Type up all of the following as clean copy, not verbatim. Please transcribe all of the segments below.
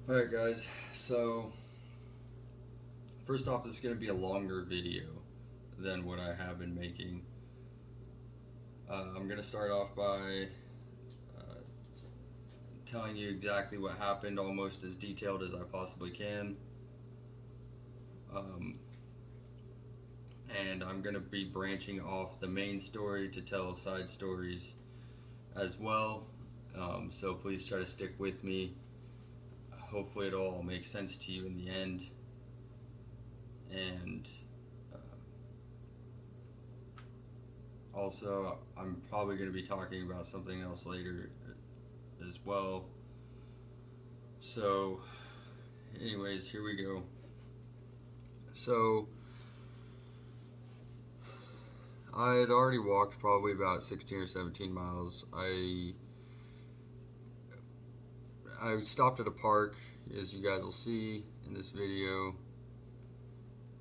Alright guys, so first off, this is going to be a longer video than what I have been making. I'm going to start off by telling you exactly what happened, almost as detailed as I possibly can. And I'm going to be branching off the main story to tell side stories as well. So please try to stick with me. Hopefully it all makes sense to you in the end. And also, I'm probably going to be talking about something else later as well. So, anyways, here we go. So, I had already walked probably about 16 or 17 miles. I stopped at a park, as you guys will see in this video,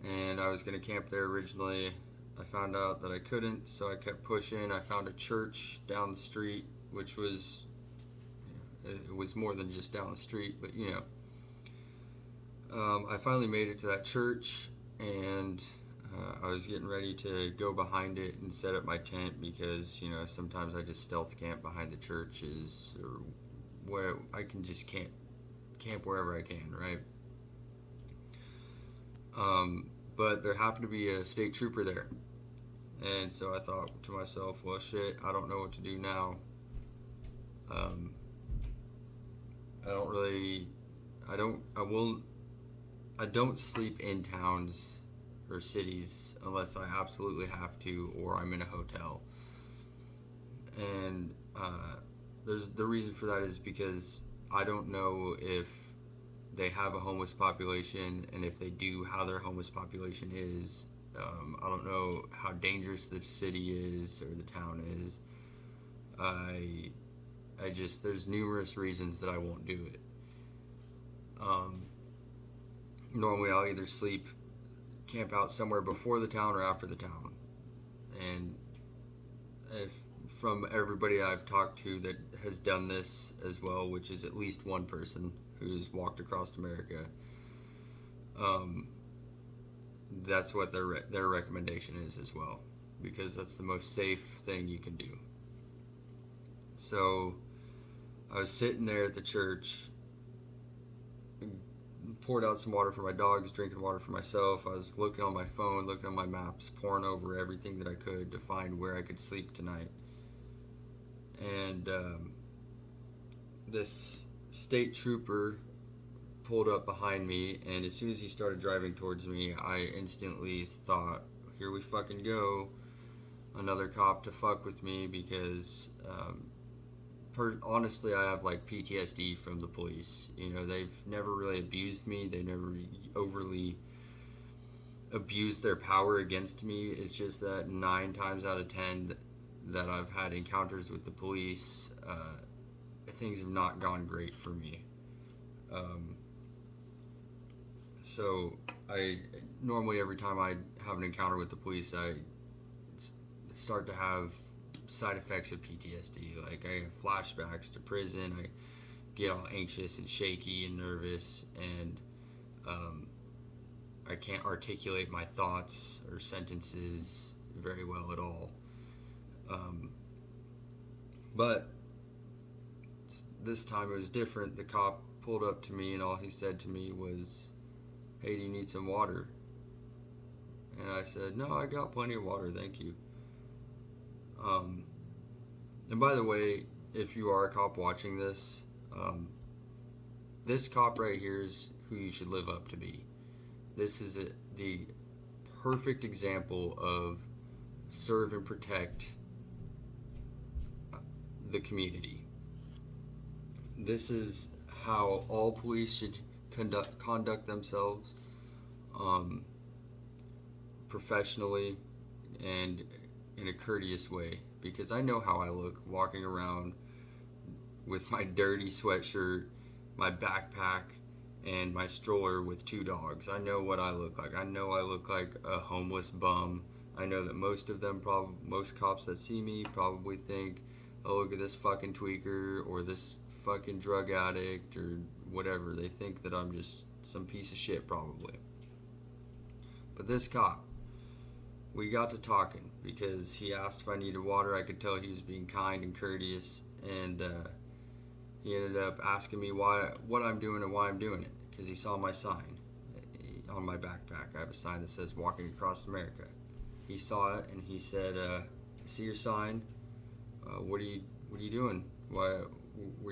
and I was going to camp there originally. I found out that I couldn't, so I kept pushing. I found a church down the street, which was, it was more than just down the street, but you know. I finally made it to that church, and I was getting ready to go behind it and set up my tent because, you know, sometimes I just stealth camp behind the churches or where I can just camp wherever I can, right? But there happened to be a state trooper there. And so I thought to myself, well, shit, I don't know what to do now. I don't sleep in towns or cities unless I absolutely have to, or I'm in a hotel. And the reason for that is because I don't know if they have a homeless population, and if they do, how their homeless population is. I don't know how dangerous the city is or the town is. I just, there's numerous reasons that I won't do it. Normally I'll either camp out somewhere before the town or after the town. And from everybody I've talked to that has done this as well, which is at least one person who's walked across America, that's what their recommendation is as well, because that's the most safe thing you can do. So I was sitting there at the church, poured out some water for my dogs, drinking water for myself. I was looking on my phone, looking on my maps, pouring over everything that I could to find where I could sleep tonight. And this state trooper pulled up behind me, and as soon as he started driving towards me, I instantly thought, here we fucking go, another cop to fuck with me, because honestly, I have like PTSD from the police. You know, they've never really abused me. They never overly abused their power against me. It's just that 9 times out of 10 that I've had encounters with the police, things have not gone great for me. So I normally, every time I have an encounter with the police, I start to have side effects of PTSD. Like, I have flashbacks to prison. I get all anxious and shaky and nervous, and I can't articulate my thoughts or sentences very well at all. But this time it was different. The cop pulled up to me, and all he said to me was, "Hey, do you need some water?" And I said, "No, I got plenty of water, thank you." And by the way, if you are a cop watching this, this cop right here is who you should live up to be. This is the perfect example of serve and protect the community. This is how all police should conduct themselves, professionally and in a courteous way, because I know how I look walking around with my dirty sweatshirt, my backpack, and my stroller with 2 dogs. I know what I look like. I know I look like a homeless bum. I know that most cops that see me probably think, oh, look at this fucking tweaker, or this fucking drug addict or whatever. They think that I'm just some piece of shit, probably. But this cop, we got to talking because he asked if I needed water. I could tell he was being kind and courteous, and he ended up asking me what I'm doing and why I'm doing it, because he saw my sign on my backpack. I have a sign that says "Walking Across America." He saw it and he said, "I see your sign. What are you doing? Where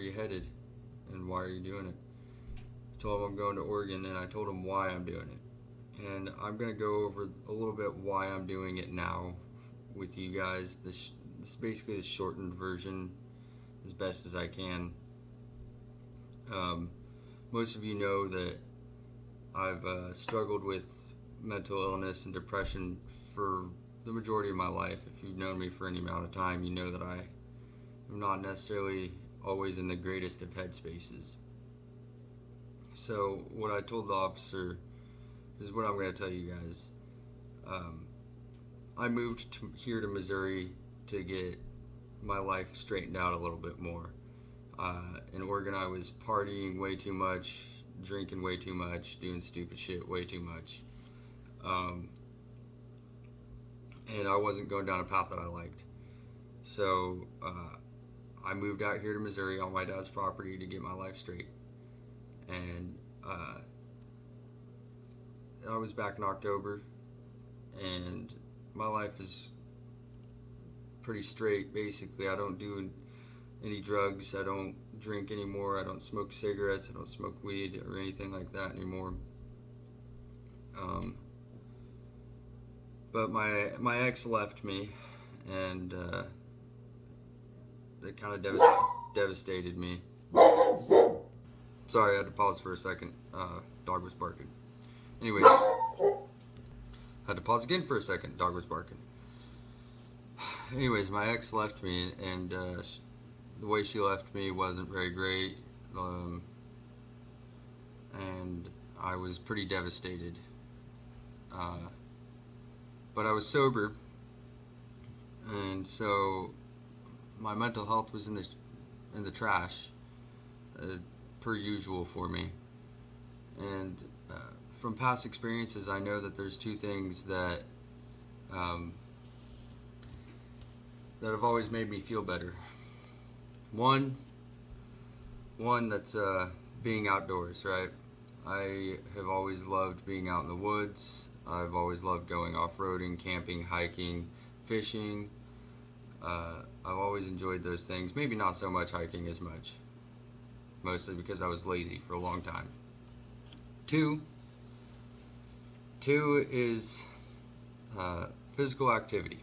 you headed, and why are you doing it?" I told him I'm going to Oregon, and I told him why I'm doing it. And I'm gonna go over a little bit why I'm doing it now with you guys. This is basically the shortened version, as best as I can. Most of you know that I've struggled with mental illness and depression for the majority of my life. If you've known me for any amount of time, you know that I am not necessarily always in the greatest of headspaces. So what I told the officer is what I'm going to tell you guys. I moved here to Missouri to get my life straightened out a little bit more. In Oregon, I was partying way too much, drinking way too much, doing stupid shit way too much. And I wasn't going down a path that I liked. So I moved out here to Missouri on my dad's property to get my life straight. And I was back in October, and my life is pretty straight, basically. I don't do any drugs, I don't drink anymore, I don't smoke cigarettes, I don't smoke weed or anything like that anymore. But my ex left me, and it kind of devastated me. Sorry, I had to pause for a second. Dog was barking. Anyways, had to pause again for a second. Dog was barking. Anyways, my ex left me, and the way she left me wasn't very great, and I was pretty devastated. But I was sober, and so my mental health was in the trash, per usual for me. And from past experiences, I know that there's two things that have always made me feel better. One that's being outdoors, right? I have always loved being out in the woods. I've always loved going off-roading, camping, hiking, fishing. I've always enjoyed those things. Maybe not so much hiking as much. Mostly because I was lazy for a long time. Two is physical activity.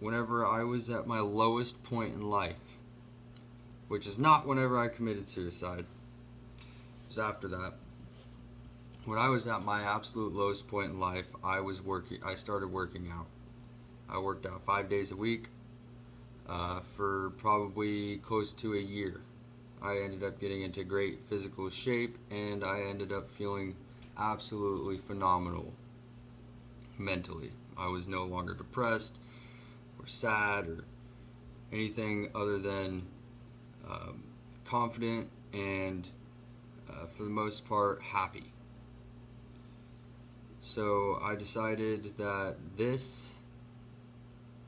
Whenever I was at my lowest point in life, which is not whenever I committed suicide, it was after that. When I was at my absolute lowest point in life, I started working out. I worked out 5 days a week for probably close to a year. I ended up getting into great physical shape, and I ended up feeling absolutely phenomenal mentally. I was no longer depressed or sad or anything other than confident and for the most part happy. So I decided that this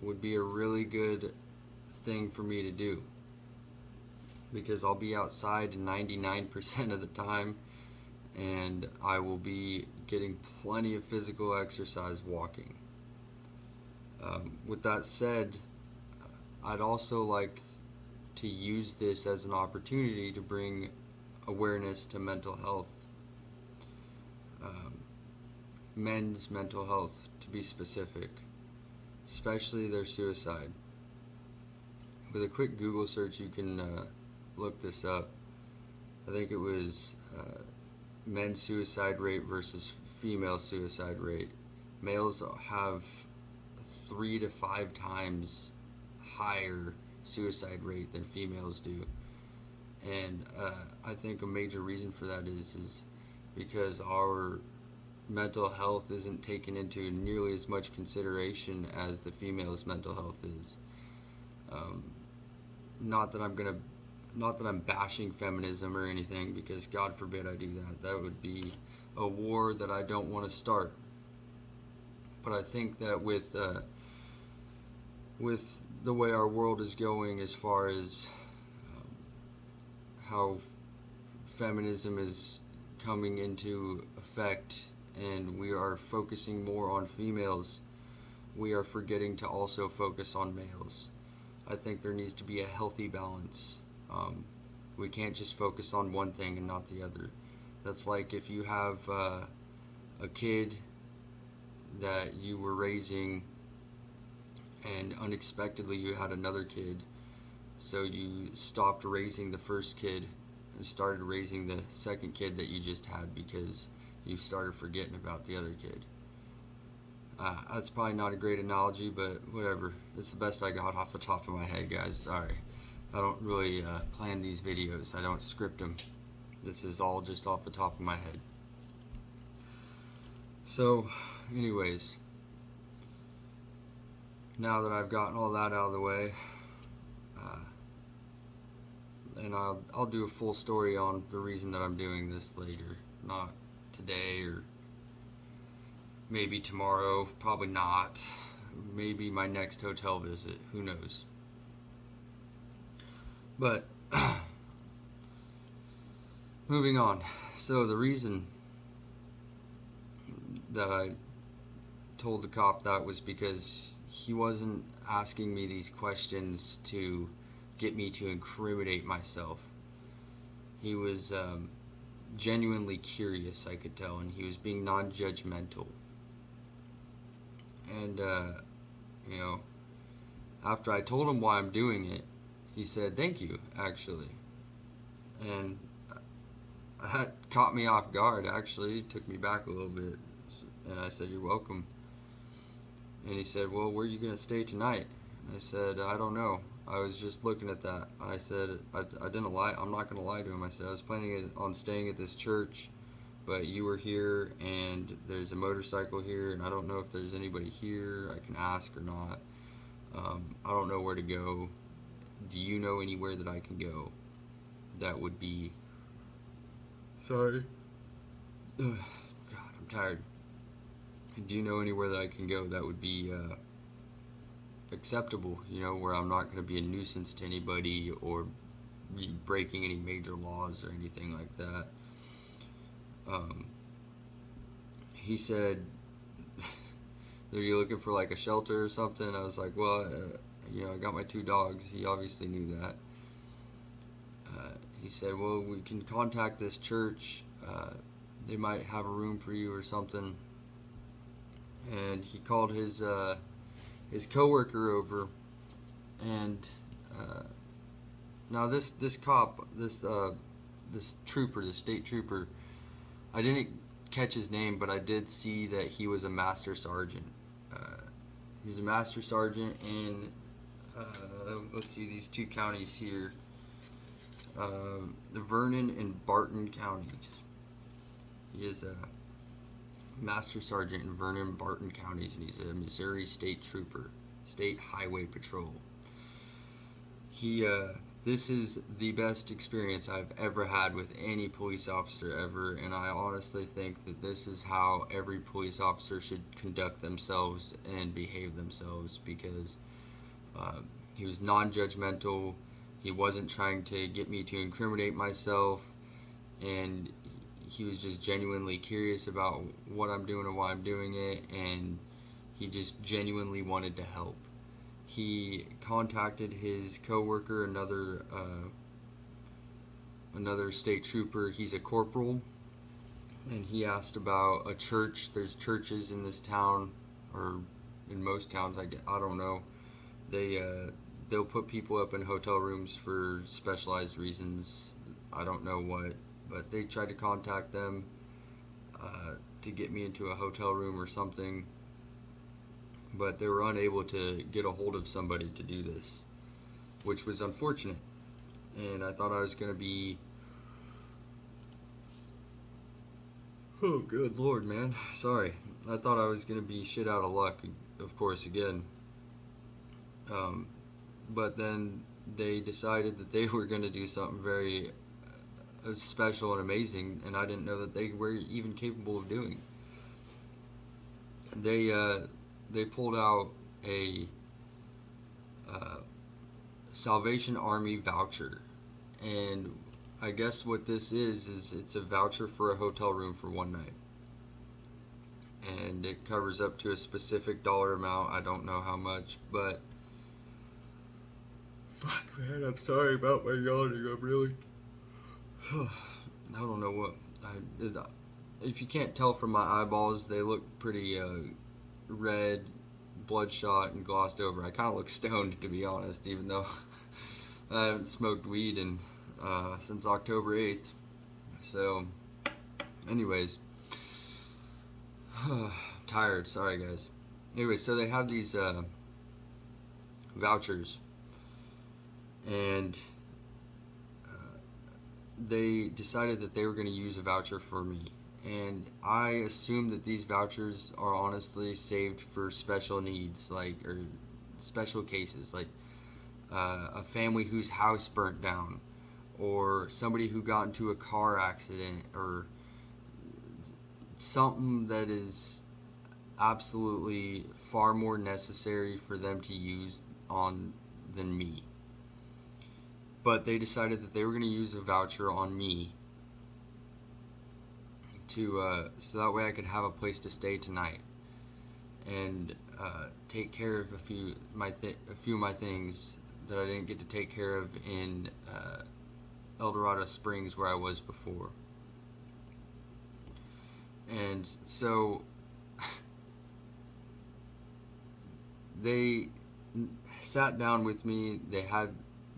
would be a really good thing for me to do, because I'll be outside 99% of the time, and I will be getting plenty of physical exercise walking. With that said, I'd also like to use this as an opportunity to bring awareness to mental health, men's mental health to be specific, especially their suicide. With a quick Google search, you can look this up. I think it was men's suicide rate versus female suicide rate. Males have 3 to 5 times higher suicide rate than females do. And I think a major reason for that is because our mental health isn't taken into nearly as much consideration as the female's mental health is. Not that I'm going to not that I'm bashing feminism or anything, because God forbid I do that. That would be a war that I don't want to start. But I think that with the way our world is going, as far as how feminism is coming into effect, and we are focusing more on females, we are forgetting to also focus on males. I think there needs to be a healthy balance. We can't just focus on one thing and not the other. That's like if you have a kid that you were raising and unexpectedly you had another kid, so you stopped raising the first kid and started raising the second kid that you just had because you started forgetting about the other kid. That's probably not a great analogy, but whatever. It's the best I got off the top of my head, guys. Sorry. I don't really plan these videos. I don't script them. This is all just off the top of my head. So, anyways, now that I've gotten all that out of the way, and I'll do a full story on the reason that I'm doing this later, not today, or maybe tomorrow, probably not, maybe my next hotel visit, who knows. But moving on. So the reason that I told the cop that was because he wasn't asking me these questions to get me to incriminate myself. He was genuinely curious, I could tell, and he was being non-judgmental. And you know, after I told him why I'm doing it, he said thank you, actually. And that caught me off guard, actually. It took me back a little bit. And I said, you're welcome. And he said, well, where are you going to stay tonight? And I said, I don't know. I was just looking at that. I said, I didn't lie. I'm not going to lie to him. I said, I was planning on staying at this church, but you were here, and there's a motorcycle here, and I don't know if there's anybody here I can ask or not. I don't know where to go. Do you know anywhere that I can go that would be... Sorry. God, I'm tired. Do you know anywhere that I can go that would be acceptable, you know, where I'm not going to be a nuisance to anybody or be breaking any major laws or anything like that? He said, are you looking for like a shelter or something? I was like, well, you know, I got my 2 dogs. He obviously knew that. He said, well, we can contact this church. They might have a room for you or something. And he called his coworker over, and now this cop, this trooper, the state trooper, I didn't catch his name, but I did see that he was a master sergeant. He's a master sergeant in let's see, these 2 counties here, the Vernon and Barton counties. He is a master sergeant in Vernon and Barton counties, and he's a Missouri state trooper, state highway patrol. This is the best experience I've ever had with any police officer ever, and I honestly think that this is how every police officer should conduct themselves and behave themselves, because he was non-judgmental. He wasn't trying to get me to incriminate myself, and he was just genuinely curious about what I'm doing and why I'm doing it, and he just genuinely wanted to help. He contacted his coworker, another state trooper. He's a corporal, and he asked about a church. There's churches in this town, or in most towns, I don't know. They'll put people up in hotel rooms for specialized reasons. I don't know what, but they tried to contact them to get me into a hotel room or something, but they were unable to get a hold of somebody to do this, which was unfortunate. And I thought I was going to be... Oh, good Lord, man. Sorry. I thought I was going to be shit out of luck, of course, again. But then they decided that they were going to do something very special and amazing, and I didn't know that they were even capable of doing. They pulled out a Salvation Army voucher, and I guess what this is it's a voucher for a hotel room for one night, and it covers up to a specific dollar amount. I don't know how much, but fuck, man, I'm sorry about my yawning. I'm really I don't know what if you can't tell from my eyeballs, they look pretty red, bloodshot, and glossed over. I kind of look stoned, to be honest, even though I haven't smoked weed since October 8th. So, anyways, tired. Sorry, guys. Anyway, so they have these vouchers, and they decided that they were going to use a voucher for me. And I assume that these vouchers are honestly saved for special needs, or special cases, like a family whose house burnt down, or somebody who got into a car accident, or something that is absolutely far more necessary for them to use on than me. But they decided that they were going to use a voucher on me so that way I could have a place to stay tonight and take care of a few of my things that I didn't get to take care of in El Dorado Springs, where I was before. And so they sat down with me.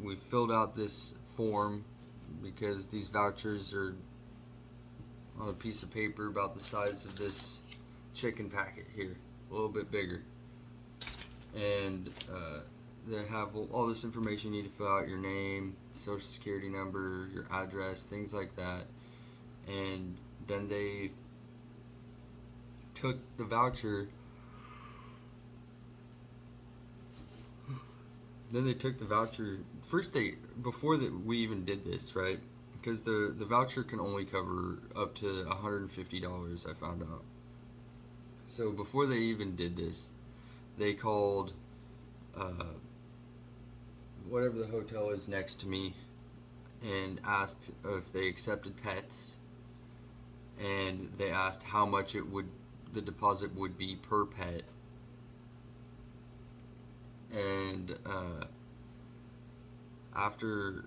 We filled out this form, because these vouchers are on a piece of paper about the size of this chicken packet here, a little bit bigger. And they have all this information you need to fill out: your name, social security number, your address, things like that. And then they took the voucher. First, before that we even did this, right? Because the voucher can only cover up to $150, I found out. So before they even did this, they called whatever the hotel is next to me and asked if they accepted pets, and they asked how much the deposit would be per pet. And after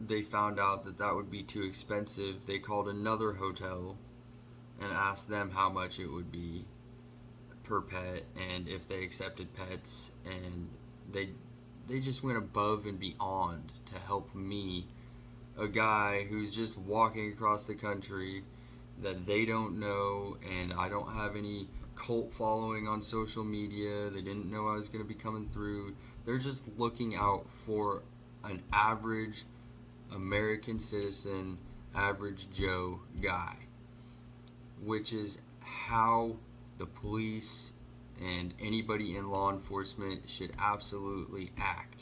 they found out that would be too expensive, they called another hotel and asked them how much it would be per pet and if they accepted pets. And they just went above and beyond to help me, a guy who's just walking across the country that they don't know, and I don't have any cult following on social media. They didn't know I was going to be coming through. They're just looking out for an average American citizen, average Joe guy, which is how the police and anybody in law enforcement should absolutely act.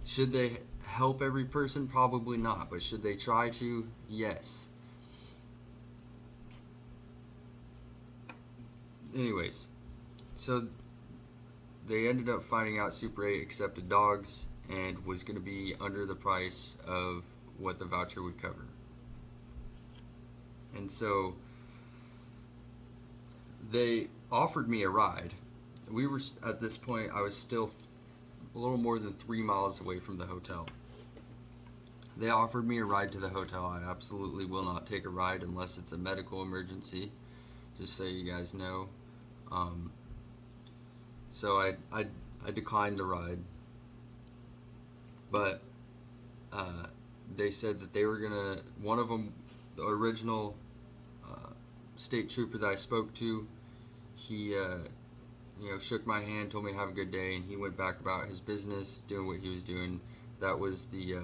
Should they help every person? Probably not. But should they try to? Yes. Anyways, so they ended up finding out Super 8 accepted dogs and was going to be under the price of what the voucher would cover. And so they offered me a ride. We were, at this point, I was still a little more than 3 miles away from the hotel. They offered me a ride to the hotel. I absolutely will not take a ride unless it's a medical emergency, just so you guys know. So I declined the ride. But they said that they were gonna, one of them, the original state trooper that I spoke to, he shook my hand, told me to have a good day, and he went back about his business, doing what he was doing. That was the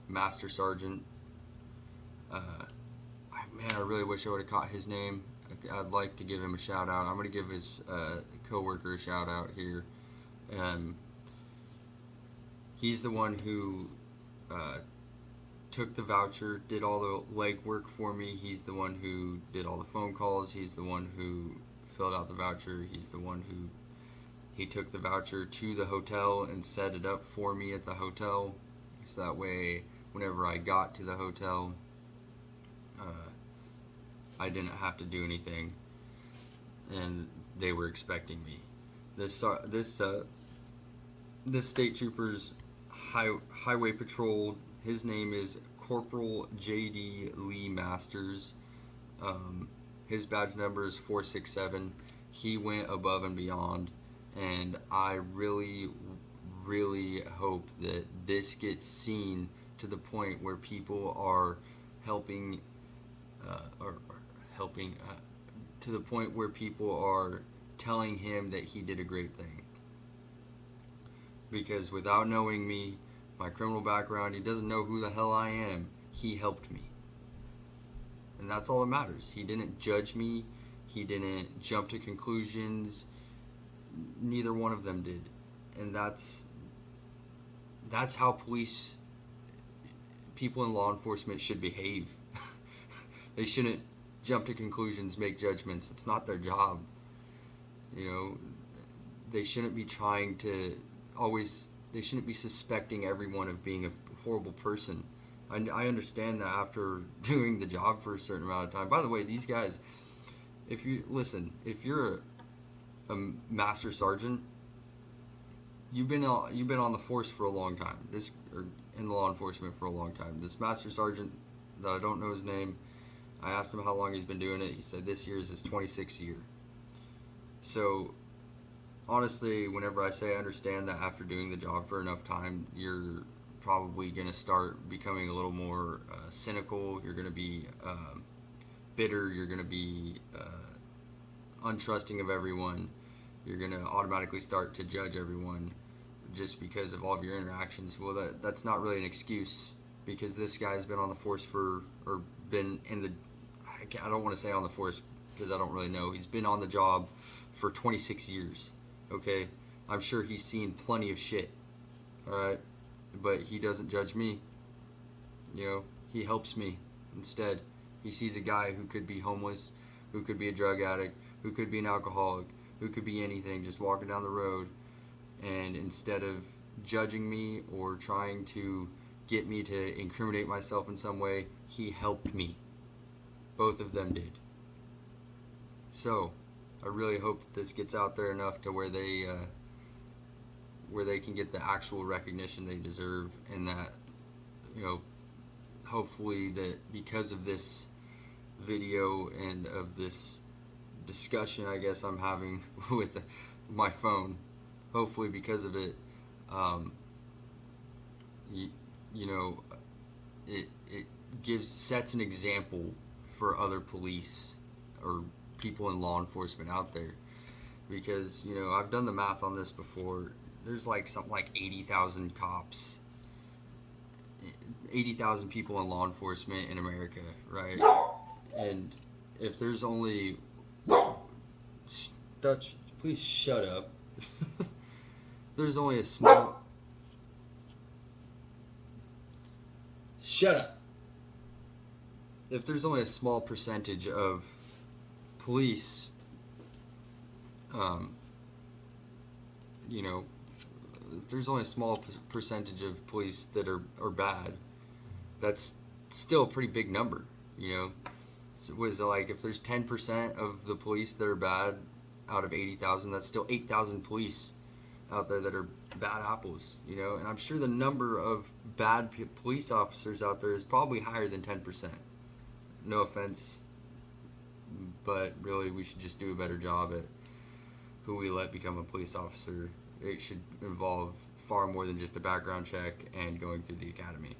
Master Sergeant. Man, I really wish I would have caught his name. I'd like to give him a shout out. I'm going to give his co-worker a shout out here. He's the one who took the voucher, did all the legwork for me. He's the one who did all the phone calls. He's the one who filled out the voucher. He's the one who he took the voucher to the hotel and set it up for me at the hotel. So that way, whenever I got to the hotel, I didn't have to do anything, and they were expecting me. This state trooper's highway patrol. His name is Corporal J.D. Lee Masters. His badge number is 467. He went above and beyond, and I really, really hope that this gets seen to the point where people are helping, to the point where people are telling him that he did a great thing. Because without knowing me, my criminal background, he doesn't know who the hell I am. He helped me. And that's all that matters. He didn't judge me. He didn't jump to conclusions. Neither one of them did. And that's how people in law enforcement should behave. They shouldn't jump to conclusions, make judgments. It's not their job. You know, they shouldn't be trying to they shouldn't be suspecting everyone of being a horrible person. I understand that after doing the job for a certain amount of time. By the way, these guys, if you're a master sergeant, you've been on the force for a long time. Or in law enforcement for a long time. This master sergeant that I don't know his name, I asked him how long he's been doing it. He said this year is his 26th year. So honestly, whenever I say I understand that after doing the job for enough time, you're probably going to start becoming a little more cynical. You're going to be bitter. You're going to be untrusting of everyone. You're going to automatically start to judge everyone just because of all of your interactions. Well, that's not really an excuse, because this guy's been on the force been in the, I don't want to say on the force because I don't really know. He's been on the job for 26 years. Okay, I'm sure he's seen plenty of shit. Alright, but he doesn't judge me. You know, he helps me instead. He sees a guy who could be homeless, who could be a drug addict, who could be an alcoholic, who could be anything, just walking down the road, and instead of judging me or trying to get me to incriminate myself in some way, he helped me. Both of them did. So I really hope that this gets out there enough to where they can get the actual recognition they deserve, and that, you know, hopefully that because of this video and of this discussion I guess I'm having with my phone, hopefully because of it, it sets an example for other police or people in law enforcement out there. Because, you know, I've done the math on this before. There's like something like 80,000 cops, 80,000 people in law enforcement in America, right? And if there's only, Dutch, please shut up. There's only a small, shut up. If there's only a small percentage of police, you know, if there's only a small percentage of police that are bad, that's still a pretty big number, you know. So was it like if there's 10% of the police that are bad out of 80,000, that's still 8,000 police out there that are bad apples, you know. And I'm sure the number of bad police officers out there is probably higher than 10%. No offense, but really we should just do a better job at who we let become a police officer. It should involve far more than just a background check and going through the academy.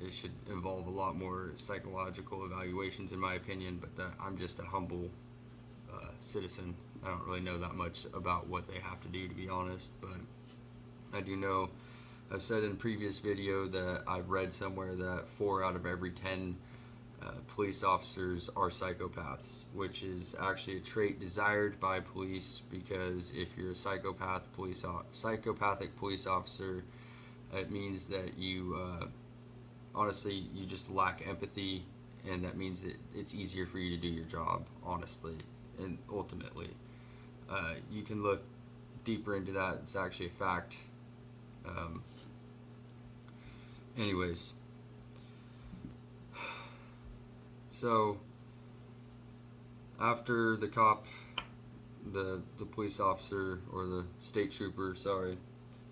It should involve a lot more psychological evaluations, in my opinion, but I'm just a humble citizen. I don't really know that much about what they have to do, to be honest, but I do know, I've said in a previous video that I've read somewhere that 4 out of every 10 police officers are psychopaths, which is actually a trait desired by police, because if you're a psychopathic police officer, it means that you honestly, you just lack empathy, and that means that it's easier for you to do your job, honestly, and ultimately. You can look deeper into that. It's actually a fact. Um, anyways, so after the cop, the police officer, or the state trooper, sorry,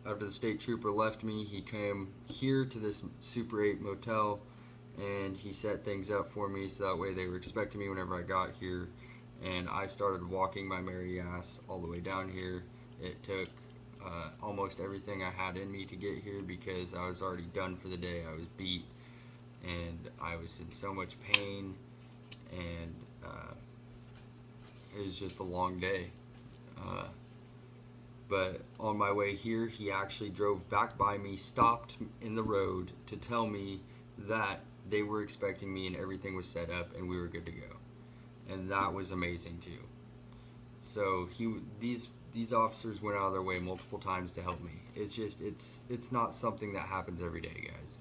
after the state trooper left me, he came here to this Super 8 motel, and he set things up for me so that way they were expecting me whenever I got here. And I started walking my merry ass all the way down here. It took almost everything I had in me to get here, because I was already done for the day. I was beat, and I was in so much pain, and it was just a long day. But on my way here, he actually drove back by me, stopped in the road to tell me that they were expecting me and everything was set up and we were good to go. And that was amazing too. So these officers went out of their way multiple times to help me. It's just it's not something that happens every day, guys.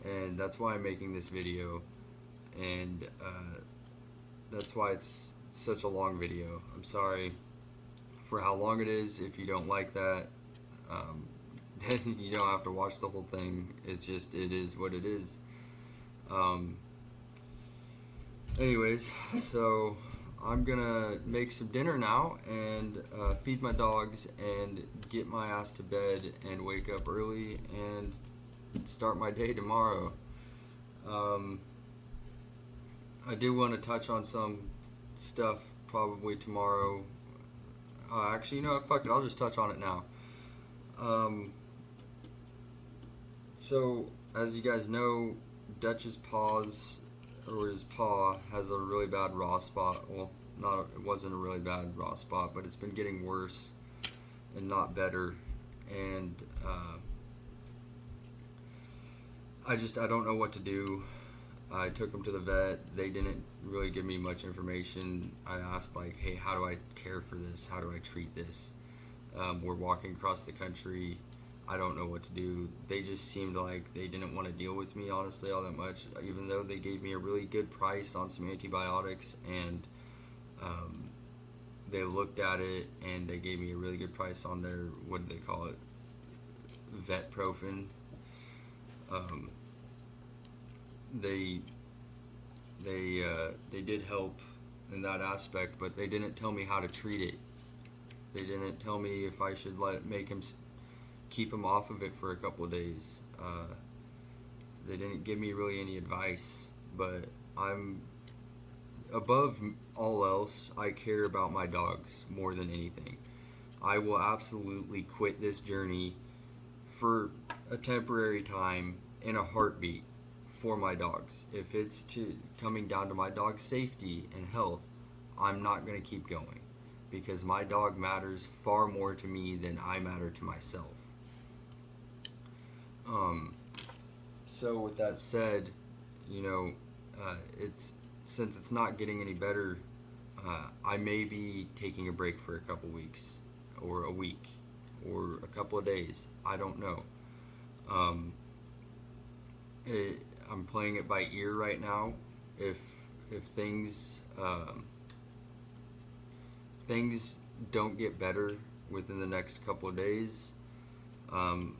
And that's why I'm making this video, and that's why it's such a long video. I'm sorry for how long it is. If you don't like that, then you don't have to watch the whole thing. It's just, it is what it is. Anyways, so I'm gonna make some dinner now and feed my dogs and get my ass to bed and wake up early and start my day tomorrow. I do want to touch on some stuff probably tomorrow. Actually, you know what? Fuck it. I'll just touch on it now. So, as you guys know, Dutch's his paw has a really bad raw spot. Well, it wasn't a really bad raw spot, but it's been getting worse and not better. And I don't know what to do. I took him to the vet. They didn't really give me much information. I asked, like, hey, how do I care for this? How do I treat this? We're walking across the country. I don't know what to do. They just seemed like they didn't want to deal with me, honestly, all that much, even though they gave me a really good price on some antibiotics, and they looked at it and they gave me a really good price on their, what do they call it, Vetprofen. They did help in that aspect, but they didn't tell me how to treat it. They didn't tell me if I should keep him off of it for a couple of days. They didn't give me really any advice, but above all else, I care about my dogs more than anything. I will absolutely quit this journey for a temporary time in a heartbeat for my dogs. If it's coming down to my dog's safety and health, I'm not going to keep going, because my dog matters far more to me than I matter to myself. So with that said, you know, since it's not getting any better, I may be taking a break for a couple weeks, or a week, or a couple of days. I don't know. I'm playing it by ear right now. If things don't get better within the next couple of days,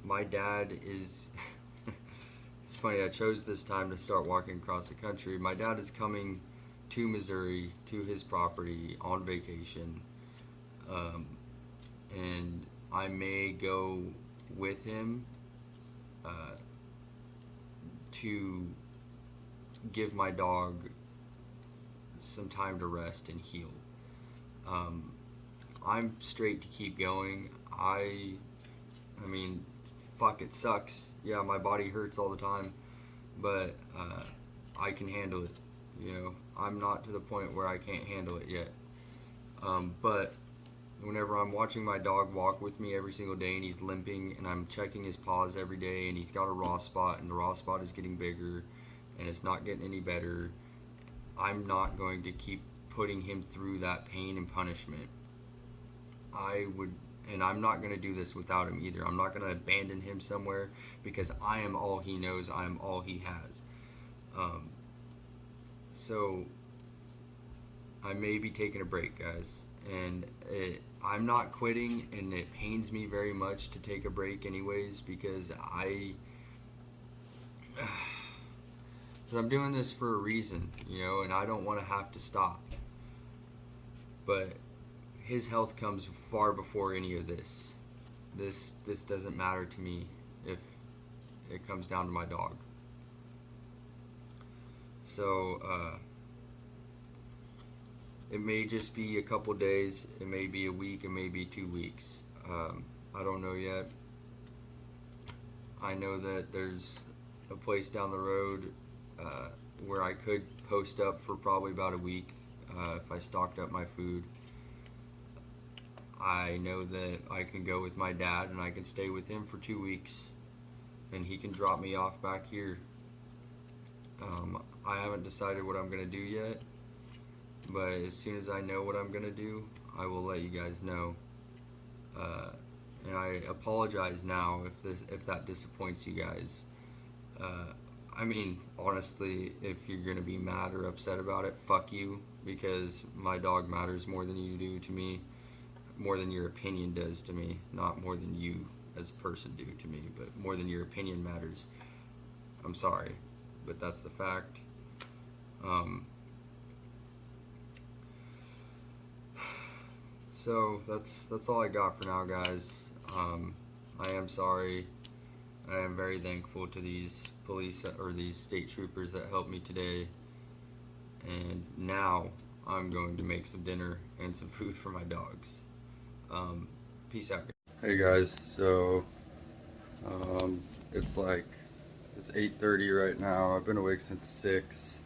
my dad is it's funny, I chose this time to start walking across the country. My dad is coming to Missouri, to his property, on vacation, and I may go with him to give my dog some time to rest and heal. I'm straight to keep going. I mean, fuck, it sucks. Yeah, my body hurts all the time, but I can handle it. You know, I'm not to the point where I can't handle it yet. But whenever I'm watching my dog walk with me every single day and he's limping, and I'm checking his paws every day and he's got a raw spot and the raw spot is getting bigger and it's not getting any better, I'm not going to keep putting him through that pain and punishment. And I'm not going to do this without him either. I'm not going to abandon him somewhere, because I am all he knows. I am all he has. So I may be taking a break, guys, and I'm not quitting, and it pains me very much to take a break anyways, because I'm doing this for a reason, and I don't want to have to stop. But his health comes far before any of this. This doesn't matter to me if it comes down to my dog. So it may just be a couple days, it may be a week, it may be 2 weeks. I don't know yet. I know that there's a place down the road where I could post up for probably about a week if I stocked up my food. I know that I can go with my dad and I can stay with him for 2 weeks, and he can drop me off back here. I haven't decided what I'm going to do yet, but as soon as I know what I'm going to do, I will let you guys know. And I apologize now if that disappoints you guys. I mean, honestly, if you're going to be mad or upset about it, fuck you, because my dog matters more than you do to me, more than your opinion does to me, not more than you as a person do to me, but more than your opinion matters. I'm sorry, but that's the fact. So that's all I got for now, guys. I am sorry. I am very thankful to these police or these state troopers that helped me today. And now I'm going to make some dinner and some food for my dogs. Peace out. Hey guys, so it's 8:30 right now. I've been awake since 6.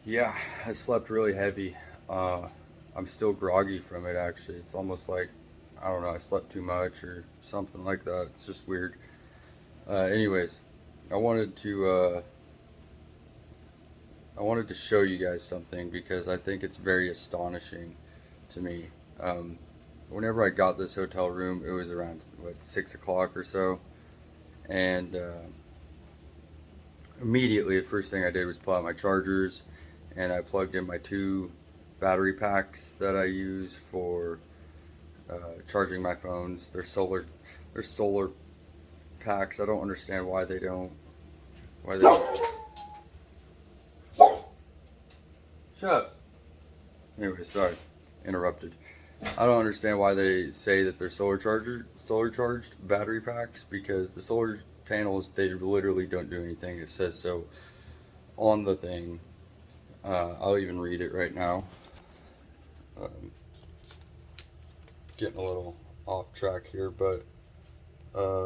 Yeah, I slept really heavy. I'm still groggy from it, actually. It's almost like, I don't know, I slept too much or something like that. It's just weird. Anyways, I wanted to show you guys something, because I think it's very astonishing to me. Whenever I got this hotel room, it was around 6 o'clock or so, and immediately the first thing I did was pull out my chargers, and I plugged in my 2 battery packs that I use for charging my phones. They're solar packs. I don't understand why they don't. Shut up. Anyway, sorry, interrupted. I don't understand why they say that they're solar charged battery packs, because the solar panels, they literally don't do anything. It says so on the thing. I'll even read it right now. Getting a little off track here, but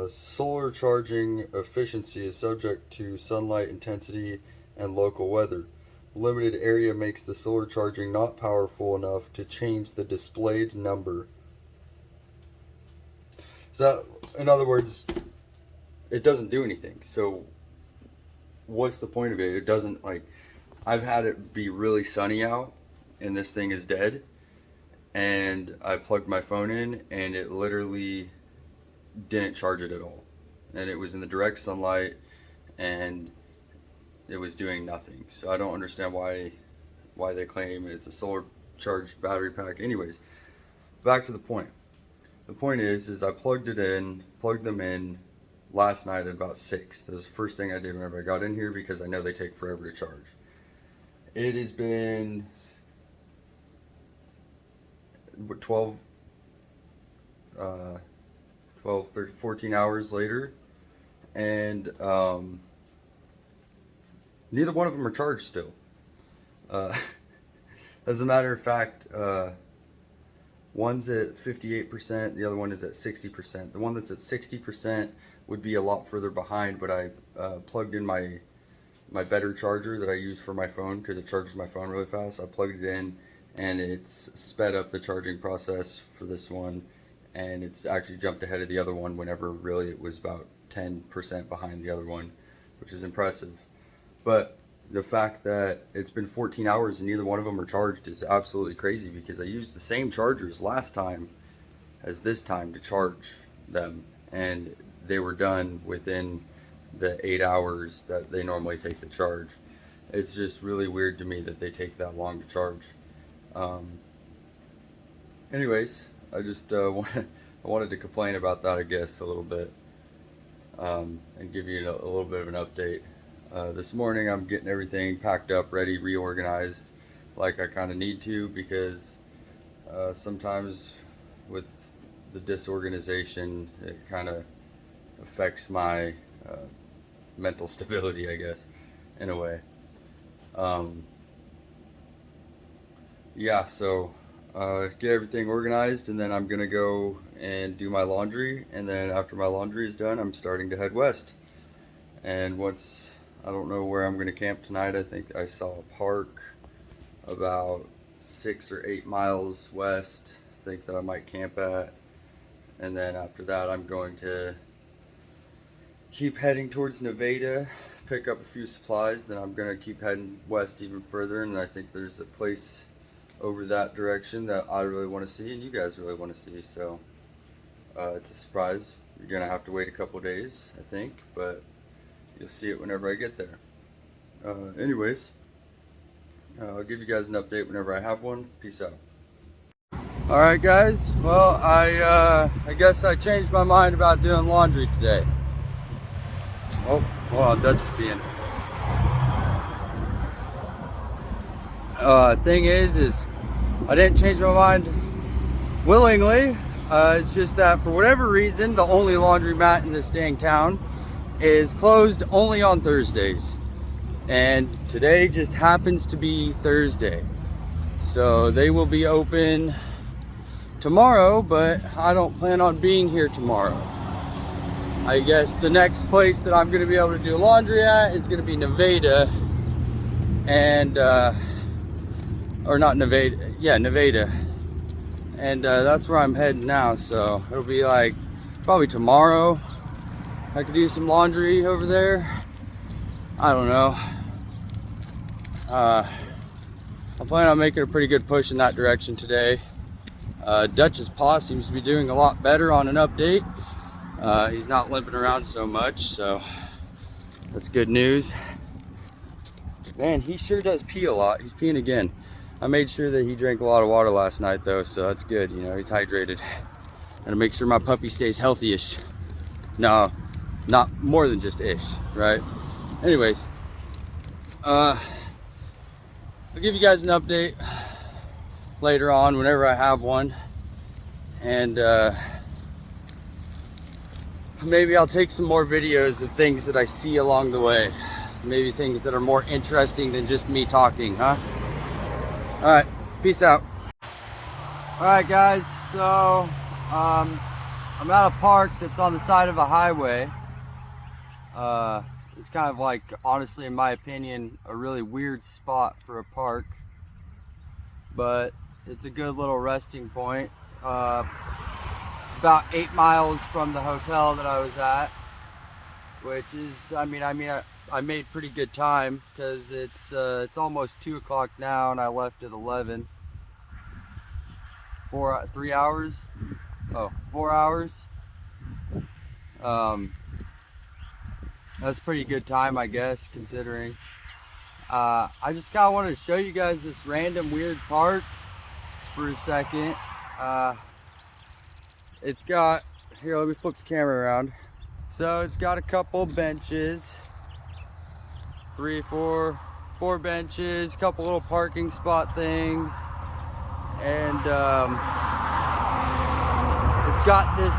solar charging efficiency is subject to sunlight intensity and local weather. Limited area makes the solar charging not powerful enough to change the displayed number. So, in other words, it doesn't do anything. So, what's the point of it? It doesn't, I've had it be really sunny out, and this thing is dead. And I plugged my phone in, and it literally didn't charge it at all. And it was in the direct sunlight, and it was doing nothing. So I don't understand why they claim it's a solar charged battery pack. Anyways, back to the point. The point is I plugged them in last night at about 6. That was the first thing I did whenever I got in here, because I know they take forever to charge. It has been 14 hours later, and neither one of them are charged still. As a matter of fact, one's at 58%, the other one is at 60%. The one that's at 60% would be a lot further behind, but I plugged in my better charger that I use for my phone, because it charges my phone really fast. I plugged it in, and it's sped up the charging process for this one, and it's actually jumped ahead of the other one, whenever really it was about 10% behind the other one, which is impressive. But the fact that it's been 14 hours and neither one of them are charged is absolutely crazy, because I used the same chargers last time as this time to charge them, and they were done within the 8 hours that they normally take to charge. It's just really weird to me that they take that long to charge. Anyways, I just wanted to complain about that, I guess, a little bit, and give you a little bit of an update. This morning I'm getting everything packed up, ready, reorganized, like I kind of need to, because sometimes with the disorganization, it kind of affects my mental stability, I guess, in a way. Yeah, so get everything organized, and then I'm gonna go and do my laundry, and then after my laundry is done, I'm starting to head west. And once, I don't know where I'm gonna camp tonight. I think I saw a park about 6 or 8 miles west, I think, that I might camp at. And then after that, I'm going to keep heading towards Nevada, pick up a few supplies. Then I'm gonna keep heading west even further, and I think there's a place over that direction that I really want to see and you guys really want to see. So it's a surprise. You're gonna have to wait a couple days, I think, but you'll see it whenever I get there. Anyways, I'll give you guys an update whenever I have one. Peace out. Alright guys, well, I guess I changed my mind about doing laundry today. Oh, hold on, Dutch is being. Thing is I didn't change my mind willingly. It's just that for whatever reason, the only laundromat in this dang town is closed only on Thursdays. And today just happens to be Thursday. So they will be open tomorrow, but I don't plan on being here tomorrow. I guess the next place that I'm gonna be able to do laundry at is gonna be Nevada. And or not Nevada, yeah, Nevada. And that's where I'm heading now, so it'll be like probably tomorrow I could do some laundry over there. I don't know. I'm planning on making a pretty good push in that direction today. Dutch's paw seems to be doing a lot better on an update. He's not limping around so much, so that's good news. Man, he sure does pee a lot. He's peeing again. I made sure that he drank a lot of water last night though, so that's good. You know, he's hydrated. Gotta make sure my puppy stays healthy-ish. No, not more than just ish, right? Anyways, I'll give you guys an update later on whenever I have one. And maybe I'll take some more videos of things that I see along the way. Maybe things that are more interesting than just me talking, huh? All right, peace out. All right, guys, so I'm at a park that's on the side of a highway. It's kind of like, honestly, in my opinion, a really weird spot for a park, but it's a good little resting point. It's about 8 miles from the hotel that I was at, which is, I made pretty good time, because it's almost 2 o'clock now, and I left at 11. 3 hours? Oh, 4 hours. That's pretty good time, I guess, considering. I just kind of wanted to show you guys this random weird park for a second. It's got, here, let me flip the camera around. So it's got a couple benches, 4 benches, a couple little parking spot things, and it's got this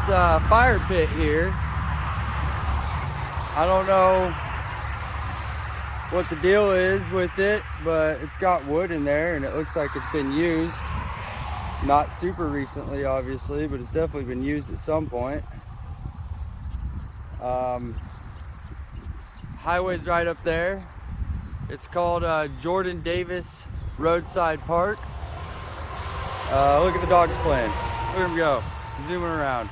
fire pit here. I don't know what the deal is with it, but it's got wood in there and it looks like it's been used. Not super recently, obviously, but it's definitely been used at some point. Highway's right up there. It's called Jordan Davis Roadside Park. Look at the dogs playing. Look at them go, zooming around.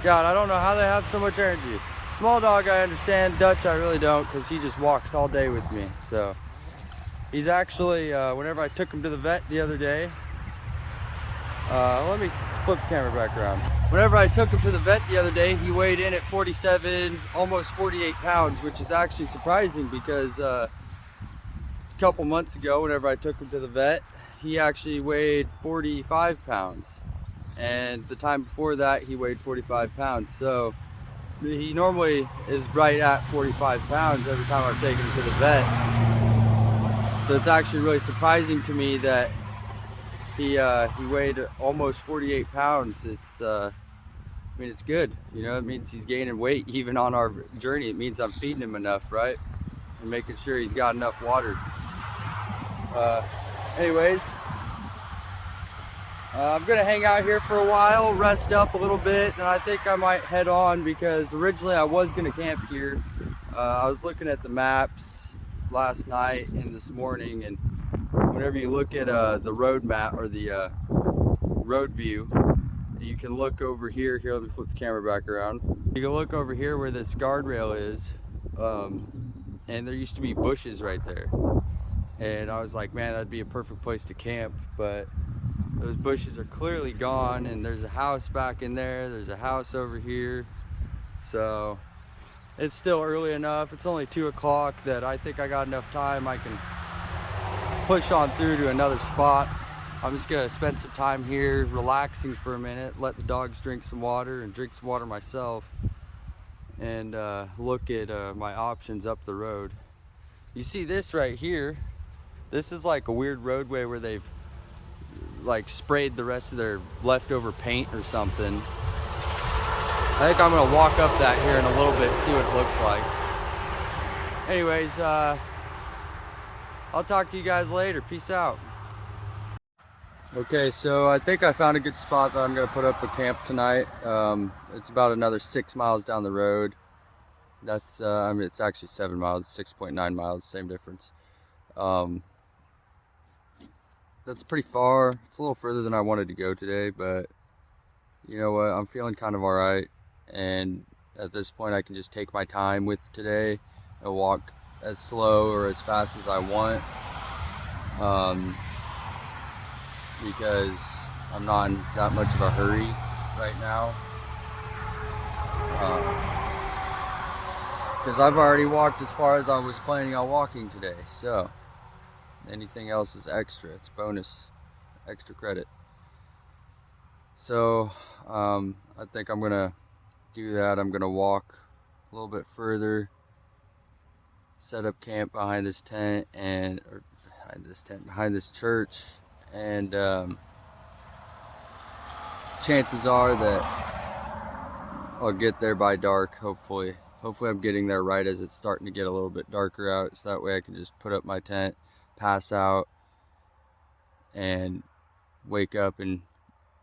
God, I don't know how they have so much energy. Small dog I understand, Dutch I really don't, because he just walks all day with me. So he's actually, whenever I took him to the vet the other day, let me flip the camera back around. Whenever I took him to the vet the other day, he weighed in at 47, almost 48 pounds, which is actually surprising because a couple months ago, whenever I took him to the vet, he actually weighed 45 pounds. And the time before that, he weighed 45 pounds. So he normally is right at 45 pounds every time I've taken him to the vet. So it's actually really surprising to me that he weighed almost 48 pounds. It's I mean, it's good, you know. It means he's gaining weight even on our journey. It means I'm feeding him enough, right, and making sure he's got enough water. Anyways, I'm gonna hang out here for a while, rest up a little bit, and I think I might head on, because originally I was gonna camp here. I was looking at the maps last night and this morning, and whenever you look at the road map or the road view, you can look over here. Here, let me flip the camera back around. You can look over here where this guardrail is, and there used to be bushes right there. And I was like, man, that'd be a perfect place to camp, but those bushes are clearly gone, and there's a house back in there, there's a house over here. So it's still early enough, it's only 2 o'clock, that I think I got enough time I can push on through to another spot. I'm just gonna spend some time here relaxing for a minute, let the dogs drink some water and drink some water myself, and look at my options up the road. You see this right here, this is like a weird roadway where they've like sprayed the rest of their leftover paint or something. I think I'm gonna walk up that here in a little bit and see what it looks like. Anyways, I'll talk to you guys later. Peace out. Okay, so I think I found a good spot that I'm gonna put up a camp tonight. It's about another 6 miles down the road. That's I mean, it's actually 7 miles, 6.9 miles, same difference. That's pretty far. It's a little further than I wanted to go today, but you know what, I'm feeling kind of all right, and at this point I can just take my time with today and walk as slow or as fast as I want, because I'm not in that much of a hurry right now, because I've already walked as far as I was planning on walking today. So anything else is extra, it's bonus, extra credit. So I think I'm gonna do that. I'm gonna walk a little bit further, set up camp behind this tent, and behind this church, and chances are that I'll get there by dark. Hopefully I'm getting there right as it's starting to get a little bit darker out, so that way I can just put up my tent, pass out, and wake up and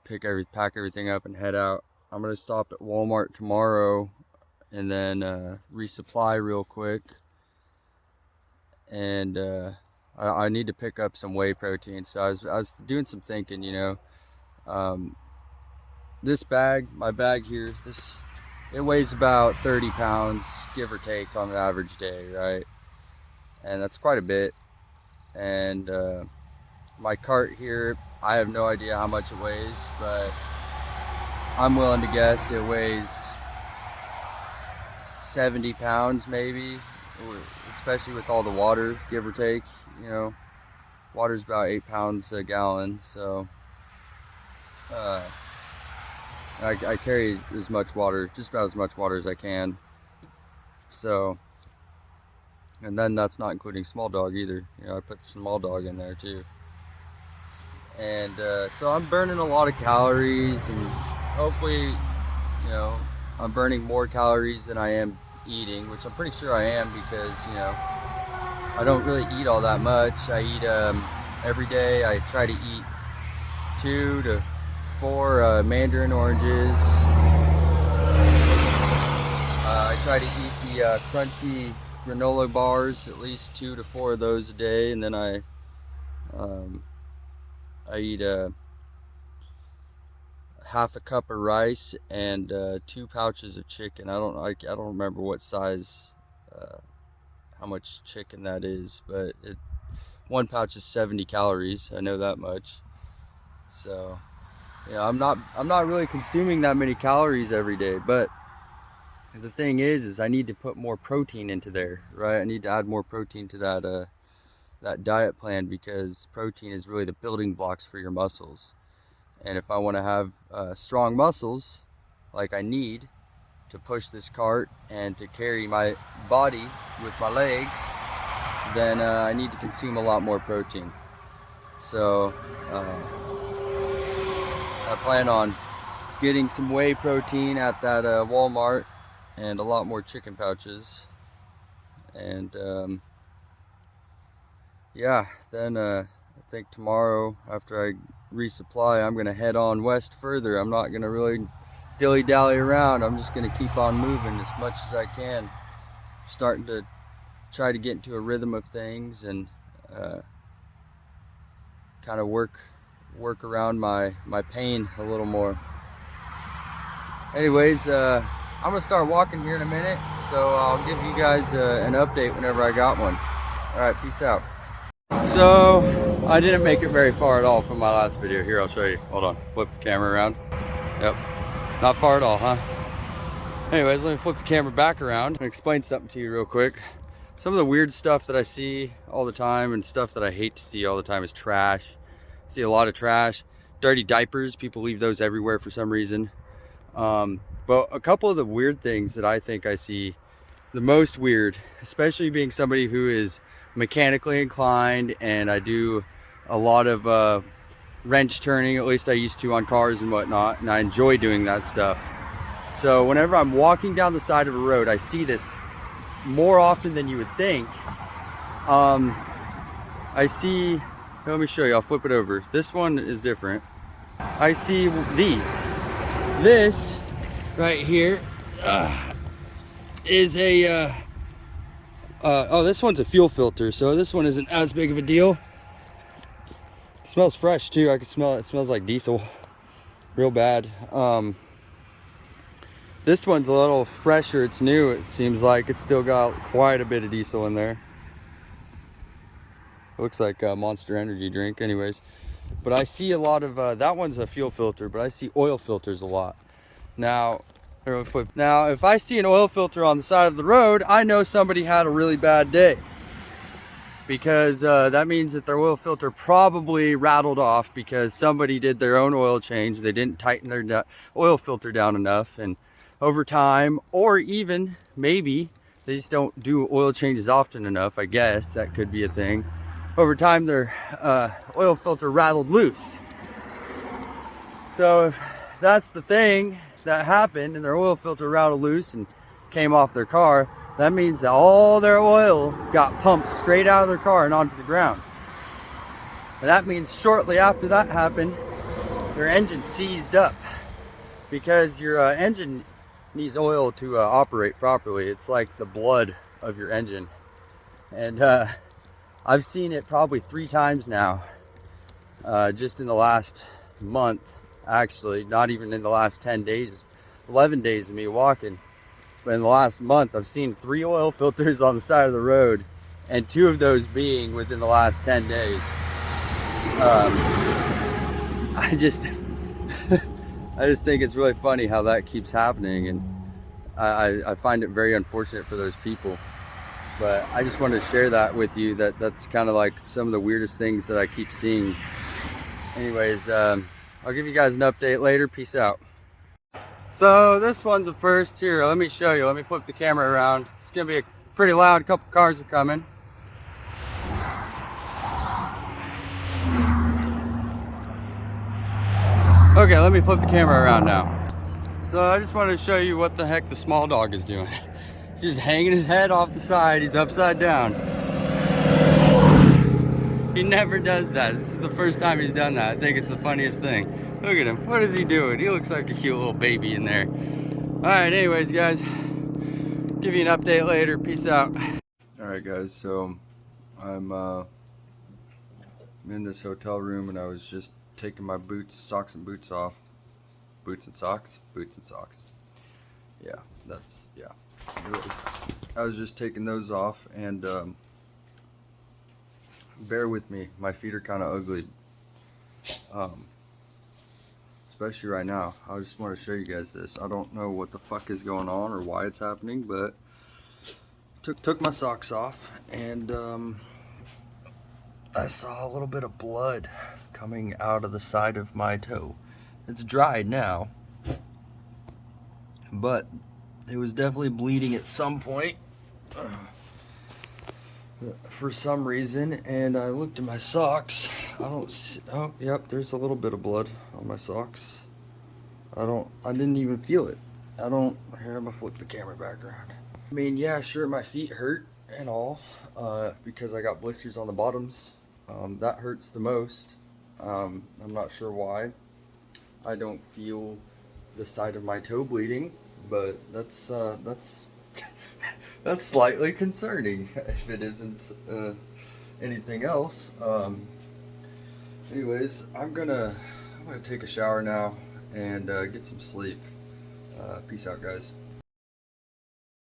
pack everything up and head out. I'm gonna stop at Walmart tomorrow and then resupply real quick, and I need to pick up some whey protein. So I was doing some thinking, you know. This bag, my bag here, it weighs about 30 pounds, give or take, on an average day, right? And that's quite a bit. And my cart here, I have no idea how much it weighs, but I'm willing to guess it weighs 70 pounds maybe, especially with all the water, give or take. You know, water's about 8 pounds a gallon, so I carry as much water, just about as much water as I can. So, and then that's not including small dog either. You know, I put small dog in there too. And so I'm burning a lot of calories, and hopefully, you know, I'm burning more calories than I am eating, which I'm pretty sure I am, because, you know, I don't really eat all that much. I eat every day. I try to eat 2 to 4 mandarin oranges. I try to eat the crunchy granola bars, at least 2 to 4 of those a day, and then I eat half a cup of rice and 2 pouches of chicken. I don't remember what size, how much chicken that is, but 1 pouch is 70 calories. I know that much. So yeah, I'm not really consuming that many calories every day, but the thing is I need to put more protein into there, right? I need to add more protein to that diet plan, because protein is really the building blocks for your muscles. And if I want to have strong muscles like I need to push this cart and to carry my body with my legs, then I need to consume a lot more protein. So I plan on getting some whey protein at that Walmart, and a lot more chicken pouches. And yeah, then I think tomorrow, after I resupply, I'm gonna head on west further. I'm not gonna really dilly-dally around. I'm just gonna keep on moving as much as I can. Starting to try to get into a rhythm of things, and kind of work around my pain a little more. Anyways, I'm gonna start walking here in a minute, so I'll give you guys an update whenever I got one. All right, peace out. So I didn't make it very far at all from my last video. Here, I'll show you. Hold on, flip the camera around. Yep, not far at all, huh? Anyways, let me flip the camera back around and explain something to you real quick. Some of the weird stuff that I see all the time, and stuff that I hate to see all the time, is trash. I see a lot of trash. Dirty diapers, people leave those everywhere for some reason. But a couple of the weird things that I think I see the most weird, especially being somebody who is mechanically inclined, and I do a lot of wrench turning, at least I used to, on cars and whatnot, and I enjoy doing that stuff. So whenever I'm walking down the side of a road, I see this more often than you would think. I see, let me show you, I'll flip it over. This one is different. I see these. This right here is a oh, this one's a fuel filter, so this one isn't as big of a deal. It smells fresh too. I can smell it. It smells like diesel, real bad. This one's a little fresher. It's new. It seems like it's still got quite a bit of diesel in there. Looks like a Monster Energy drink. Anyways, but I see a lot of that one's a fuel filter, but I see oil filters a lot. Now if I see an oil filter on the side of the road, I know somebody had a really bad day, because that means that their oil filter probably rattled off because somebody did their own oil change. They didn't tighten their oil filter down enough, and over time, or even maybe they just don't do oil changes often enough. I guess that could be a thing. Over time, their oil filter rattled loose. So if that's the thing that happened, and their oil filter rattled loose and came off their car, that means that all their oil got pumped straight out of their car and onto the ground. And that means shortly after that happened, their engine seized up, because your engine needs oil to operate properly. It's like the blood of your engine. And I've seen it probably 3 times now, just in the last month. Actually, not even in the last 10 days, 11 days of me walking, but in the last month, I've seen 3 oil filters on the side of the road, and 2 of those being within the last 10 days. I just think it's really funny how that keeps happening, and I find it very unfortunate for those people. But I just wanted to share that with you, that's kind of like some of the weirdest things that I keep seeing. Anyways, I'll give you guys an update later. Peace out. So this one's the first. Here, let me show you. Let me flip the camera around. It's gonna be a pretty loud. Couple cars are coming. Okay, let me flip the camera around now. So I just wanted to show you what the heck the small dog is doing. He's just hanging his head off the side. He's upside down. He never does that. This is the first time he's done that. I think it's the funniest thing. Look at him. What is he doing? He looks like a cute little baby in there. Alright, anyways, guys. Give you an update later. Peace out. Alright, guys. So, I'm in this hotel room, and I was just taking my boots, socks and boots off. Boots and socks. Boots and socks. Yeah, that's, yeah. Anyways, I was just taking those off, and bear with me. My feet are kind of ugly. Especially right now. I just want to show you guys this. I don't know what the fuck is going on or why it's happening, but took my socks off, and I saw a little bit of blood coming out of the side of my toe. It's dried now, but it was definitely bleeding at some point for some reason. And I looked at my socks. I don't see, oh yep, there's a little bit of blood on my socks. I didn't even feel it. Here, I'm gonna flip the camera back around. I mean, yeah, sure, my feet hurt and all, because I got blisters on the bottoms. That hurts the most. I'm not sure why. I don't feel the side of my toe bleeding, but that's that's slightly concerning if it isn't anything else. Anyways, I'm gonna take a shower now and get some sleep. Peace out, guys.